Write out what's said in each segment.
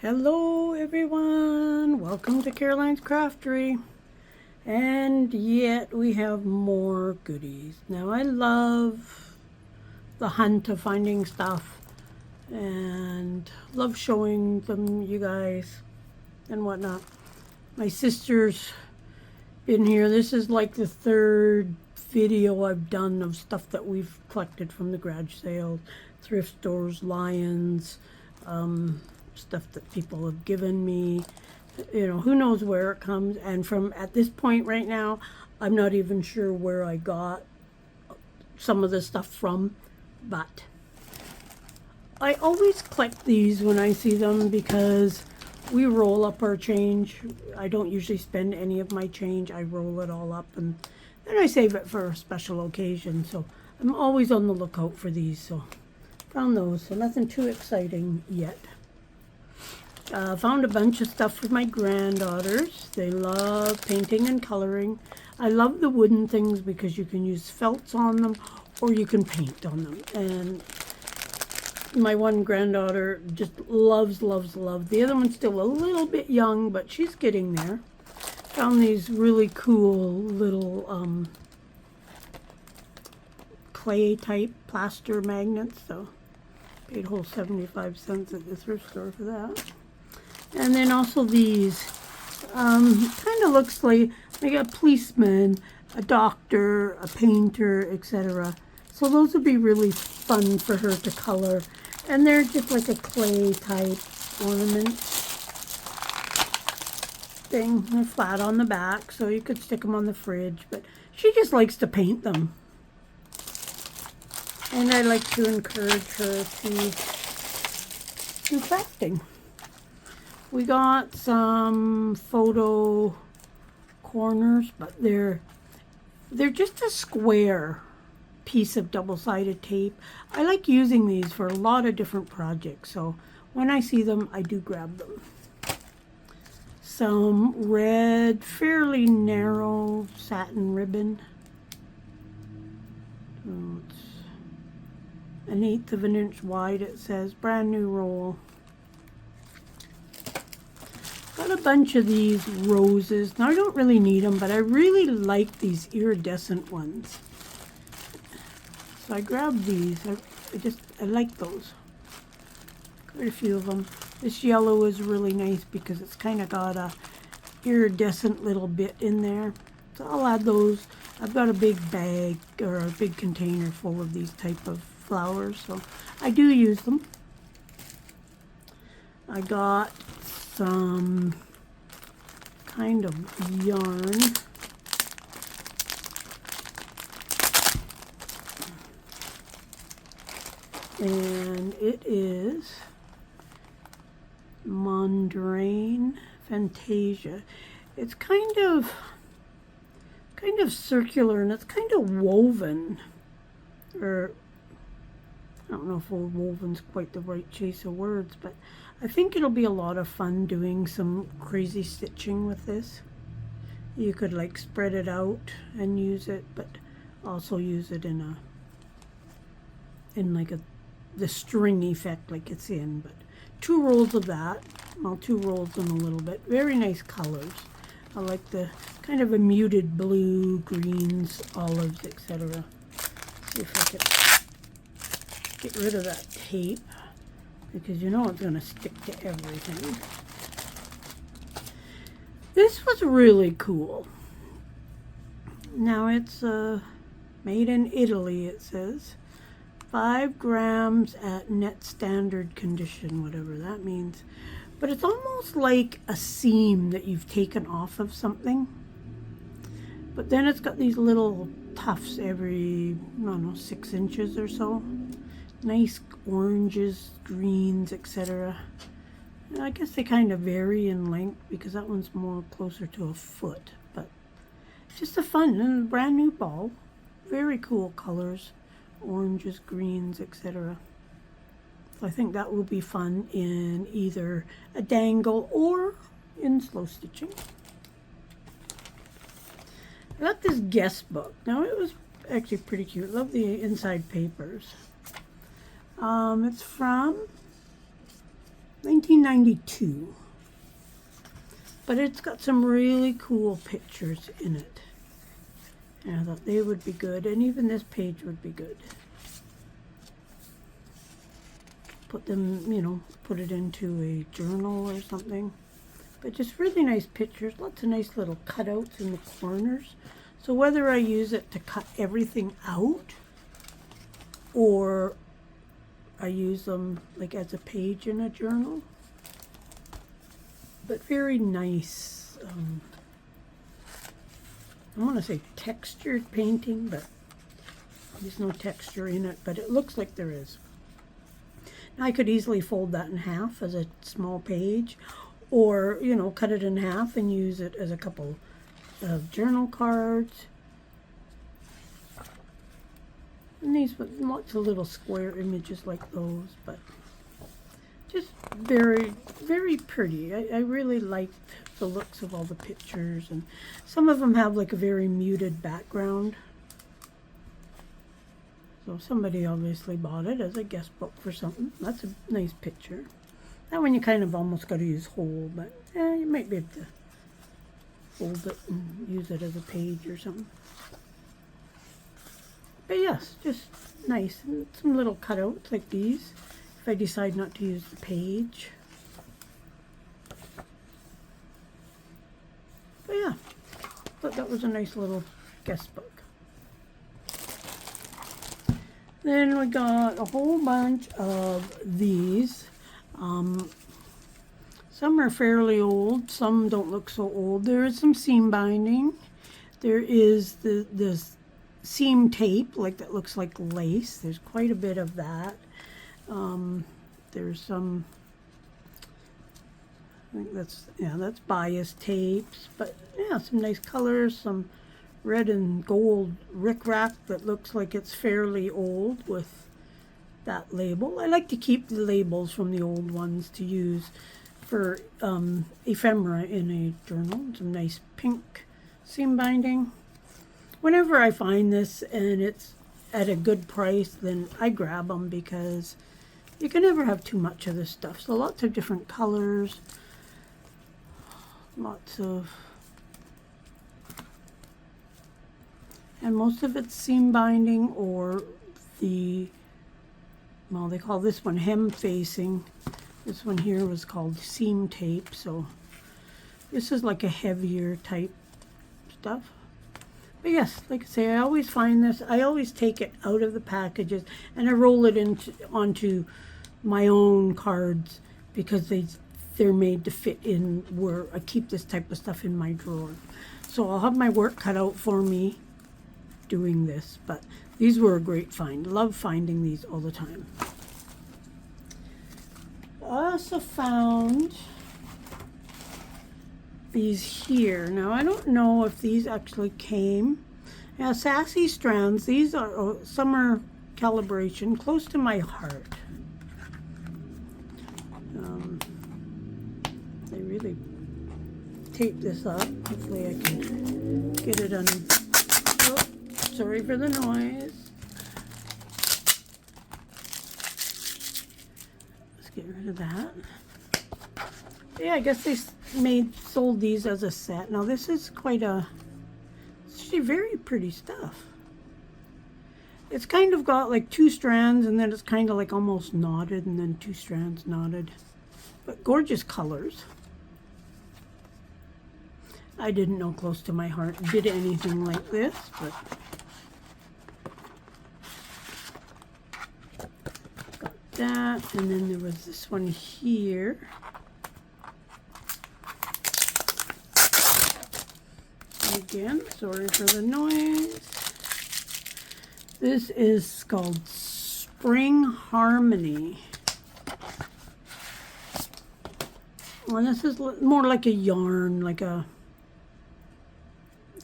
Hello everyone, welcome to Caroline's Craftery. And yet we have more goodies. Now I love the hunt of finding stuff and love showing them you guys and whatnot. My sister's been here. This is like the third video I've done of stuff that we've collected from the garage sales, thrift stores, Lions, stuff that people have given me. You know, who knows where it comes. And from at this point right now, I'm not even sure where I got some of the stuff from, but I always collect these when I see them because we roll up our change. I don't usually spend any of my change. I roll it all up and then I save it for a special occasion. So I'm always on the lookout for these. So found those. So nothing too exciting yet. Found a bunch of stuff for my granddaughters. They love painting and coloring. I love the wooden things because you can use felts on them or you can paint on them. And my one granddaughter just loves. The other one's still a little bit young, but she's getting there. Found these really cool little clay type plaster magnets. So paid whole 75 cents at the thrift store for that. And then also these, kind of looks like a policeman, a doctor, a painter, etc. So those would be really fun for her to color. And they're just like a clay type ornament thing. They're flat on the back, so you could stick them on the fridge. But she just likes to paint them. And I like to encourage her to do crafting. We got some photo corners, but they're just a square piece of double-sided tape. I like using these for a lot of different projects, so when I see them, I do grab them. Some red, fairly narrow satin ribbon. So it's 1/8 of an inch wide, it says. Brand new roll. Got a bunch of these roses. Now I don't really need them, but I really like these iridescent ones. So I grabbed these. I like those. Quite a few of them. This yellow is really nice because it's kind of got a iridescent little bit in there. So I'll add those. I've got a big bag or a big container full of these type of flowers, so I do use them. I got some kind of yarn. And it is Mondrain Fantasia. It's kind of circular and it's kind of woven, or I don't know if woven's quite the right choice of words, but I think it'll be a lot of fun doing some crazy stitching with this. You could like spread it out and use it, but also use it in like the string effect like it's in. But 2 rolls of that. Well, 2 rolls and a little bit. Very nice colors. I like the kind of a muted blue, greens, olives, etc. See if I can get rid of that tape, because you know it's going to stick to everything. This was really cool. Now it's made in Italy, it says. 5 grams at net standard condition, whatever that means. But it's almost like a seam that you've taken off of something. But then it's got these little tufts every, I don't know, 6 inches or so. Nice oranges, greens, etc. I guess they kind of vary in length because that one's more closer to a foot. But just a fun and brand new ball. Very cool colors. Oranges, greens, etc. So I think that will be fun in either a dangle or in slow stitching. I got this guest book. Now it was actually pretty cute. Love the inside papers. It's from 1992. But it's got some really cool pictures in it. And I thought they would be good, and even this page would be good. Put them, you know, put it into a journal or something. But just really nice pictures, lots of nice little cutouts in the corners. So whether I use it to cut everything out, or I use them like as a page in a journal. But very nice, I want to say textured painting, but there's no texture in it, but it looks like there is. Now I could easily fold that in half as a small page, or, you know, cut it in half and use it as a couple of journal cards. And these with lots of little square images like those, but just very, very pretty. I really liked the looks of all the pictures, and some of them have like a very muted background. So somebody obviously bought it as a guest book for something. That's a nice picture. That one you kind of almost got to use whole, but you might be able to fold it and use it as a page or something. But yes, just nice. And some little cutouts like these, if I decide not to use the page. But yeah, thought that was a nice little guest book. Then we got a whole bunch of these. Some are fairly old, some don't look so old. There is some seam binding. There is this seam tape, like that looks like lace. There's quite a bit of that. There's some, I think that's bias tapes, but yeah, some nice colors, some red and gold rickrack that looks like it's fairly old with that label. I like to keep the labels from the old ones to use for ephemera in a journal. Some nice pink seam binding. Whenever I find this and it's at a good price, then I grab them because you can never have too much of this stuff. So lots of different colors, lots of, and most of it's seam binding or the, well, they call this one hem facing. This one here was called seam tape. So this is like a heavier type stuff. But yes, like I say, I always find this, I always take it out of the packages and I roll it onto my own cards because they're made to fit in where I keep this type of stuff in my drawer. So I'll have my work cut out for me doing this, but these were a great find. Love finding these all the time. I also found these here. Now I don't know if these actually came. Now Sassy Strands, these are summer calibration, close to my heart. They really tape this up. Hopefully I can get it on. Oh, sorry for the noise. Let's get rid of that. Yeah, I guess they sold these as a set. Now this is quite a, it's actually very pretty stuff. It's kind of got like two strands and then it's kind of like almost knotted and then two strands knotted. But gorgeous colors. I didn't know close to my heart did anything like this, but got that. And then there was this one here. Again, sorry for the noise. This is called Spring Harmony. Well, this is more like a yarn, like a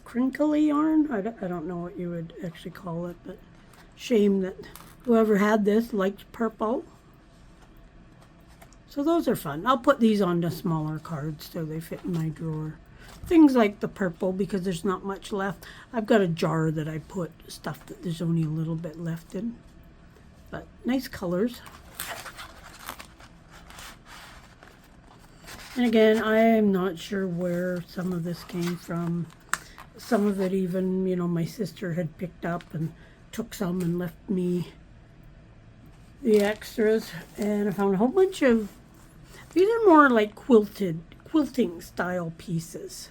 crinkly yarn. I don't know what you would actually call it, but shame that whoever had this liked purple. So those are fun. I'll put these onto smaller cards so they fit in my drawer. Things like the purple, because there's not much left. I've got a jar that I put stuff that there's only a little bit left in. But nice colors. And again, I am not sure where some of this came from. Some of it even, you know, my sister had picked up and took some and left me the extras. And I found a whole bunch of, these are more like quilting style pieces.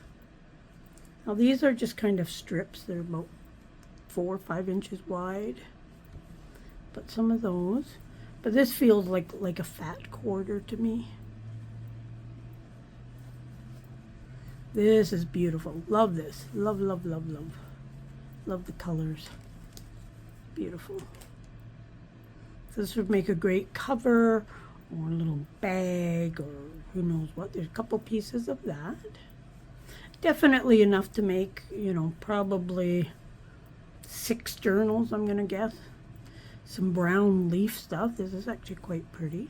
Now these are just kind of strips. They're about 4 or 5 inches wide. But some of those. But this feels like a fat quarter to me. This is beautiful. Love this. Love, love, love, love. Love the colors. Beautiful. So this would make a great cover or a little bag or who knows what. There's a couple pieces of that. Definitely enough to make, you know, probably 6 journals, I'm going to guess. Some brown leaf stuff. This is actually quite pretty.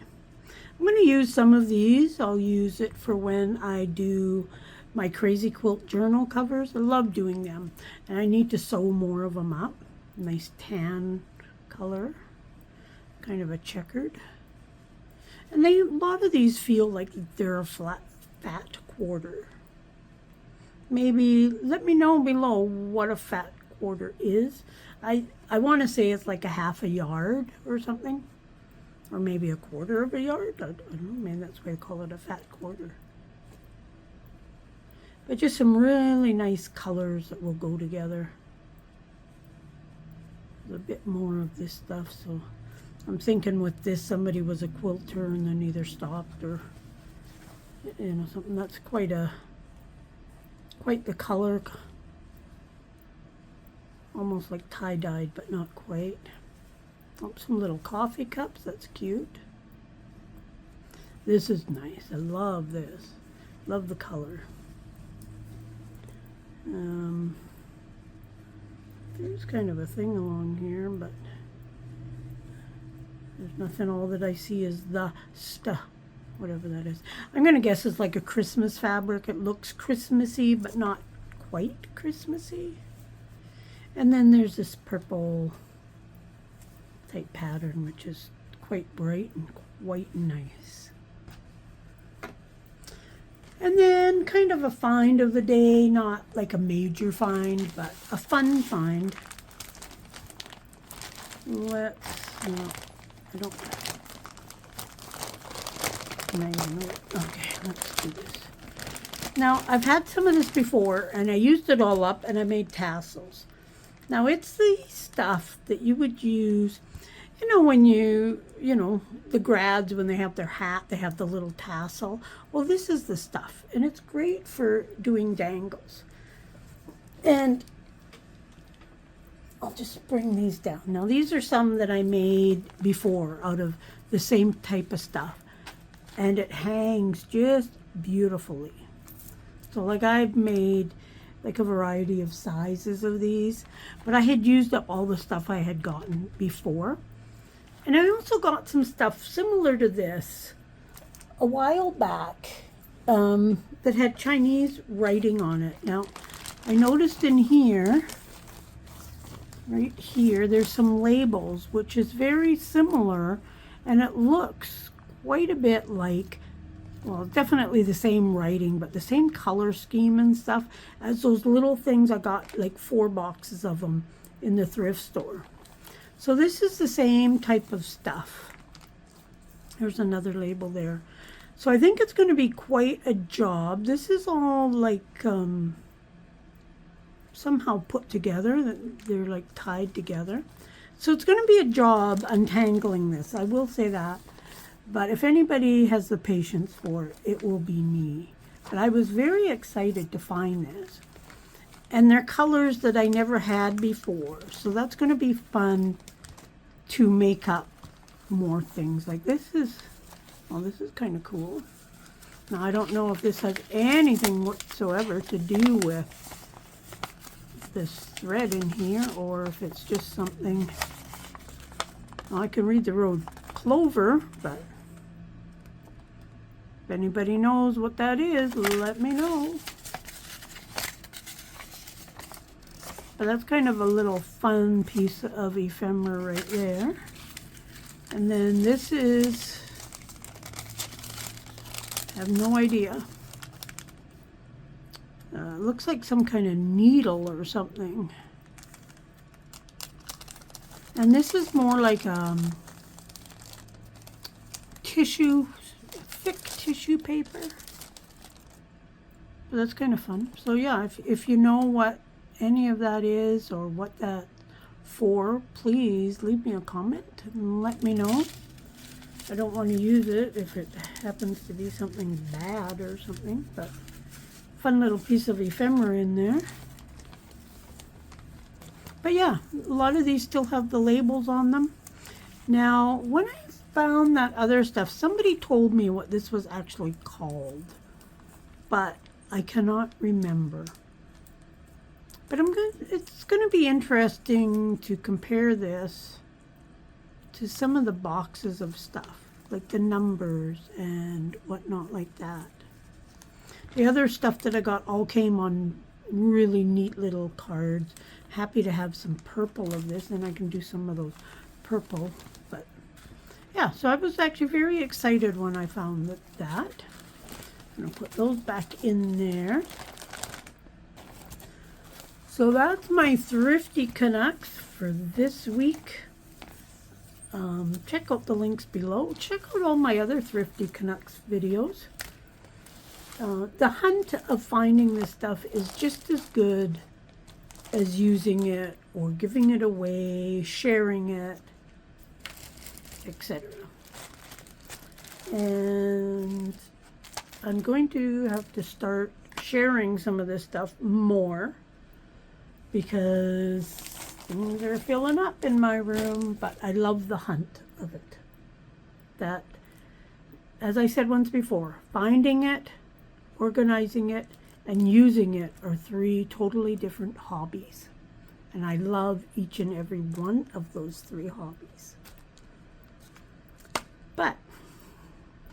I'm going to use some of these. I'll use it for when I do my crazy quilt journal covers. I love doing them. And I need to sew more of them up. Nice tan color. Kind of a checkered. And a lot of these feel like they're a fat quarter. Maybe let me know below what a fat quarter is. I want to say it's like a half a yard or something. Or maybe a quarter of a yard. I don't know, maybe that's why they call it a fat quarter. But just some really nice colors that will go together. There's a bit more of this stuff, so I'm thinking with this somebody was a quilter and then either stopped or, you know, something. That's quite the color. Almost like tie-dyed, but not quite. Oh, some little coffee cups. That's cute. This is nice. I love this. Love the color. There's kind of a thing along here, but there's nothing. All that I see is the stuff, whatever that is. I'm going to guess it's like a Christmas fabric. It looks Christmassy, but not quite Christmassy. And then there's this purple type pattern, which is quite bright and quite nice. And then kind of a find of the day, not like a major find, but a fun find. No, I don't. Okay, let's do this. Now, I've had some of this before, and I used it all up, and I made tassels. Now, it's the stuff that you would use, you know, when you know, the grads, when they have their hat, they have the little tassel. Well, this is the stuff, and it's great for doing dangles. And I'll just bring these down. Now, these are some that I made before out of the same type of stuff, and it hangs just beautifully. So, like, I've made like a variety of sizes of these, but I had used up all the stuff I had gotten before. And I also got some stuff similar to this a while back that had Chinese writing on it. Now, I noticed in here, right here, there's some labels, which is very similar, and it looks quite a bit like, well, definitely the same writing, but the same color scheme and stuff as those little things. I got like 4 boxes of them in the thrift store. So this is the same type of stuff. There's another label there. So I think it's going to be quite a job. This is all like somehow put together. They're like tied together. So it's going to be a job untangling this. I will say that. But if anybody has the patience for it, it will be me. But I was very excited to find this. And they're colors that I never had before. So that's going to be fun to make up more things. Like this is, well, this is kind of cool. Now, I don't know if this has anything whatsoever to do with this thread in here, or if it's just something. Well, I can read the word clover, but if anybody knows what that is, let me know. But that's kind of a little fun piece of ephemera right there. And then this is have no idea. Looks like some kind of needle or something. And this is more like tissue, thick tissue paper. So that's kind of fun. So yeah, if you know what any of that is or what that for, please leave me a comment and let me know. I don't want to use it if it happens to be something bad or something, but fun little piece of ephemera in there. But yeah, a lot of these still have the labels on them. Now, when I found that other stuff, somebody told me what this was actually called, but I cannot remember. But it's going to be interesting to compare this to some of the boxes of stuff, like the numbers and whatnot like that. The other stuff that I got all came on really neat little cards. Happy to have some purple of this, and I can do some of those purple. But yeah, so I was actually very excited when I found that. I'm going to put those back in there. So that's my Thrifty Canucks for this week. Check out the links below. Check out all my other Thrifty Canucks videos. The hunt of finding this stuff is just as good as using it or giving it away, sharing it, etc. And I'm going to have to start sharing some of this stuff more because things are filling up in my room, but I love the hunt of it. That, as I said once before, finding it, organizing it, and using it are three totally different hobbies. And I love each and every one of those three hobbies. But,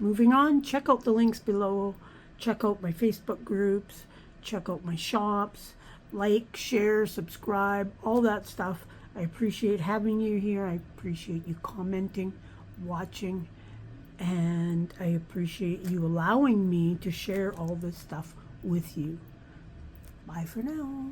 moving on, check out the links below. Check out my Facebook groups. Check out my shops. Like, share, subscribe, all that stuff. I appreciate having you here. I appreciate you commenting, watching, and I appreciate you allowing me to share all this stuff with you. Bye for now.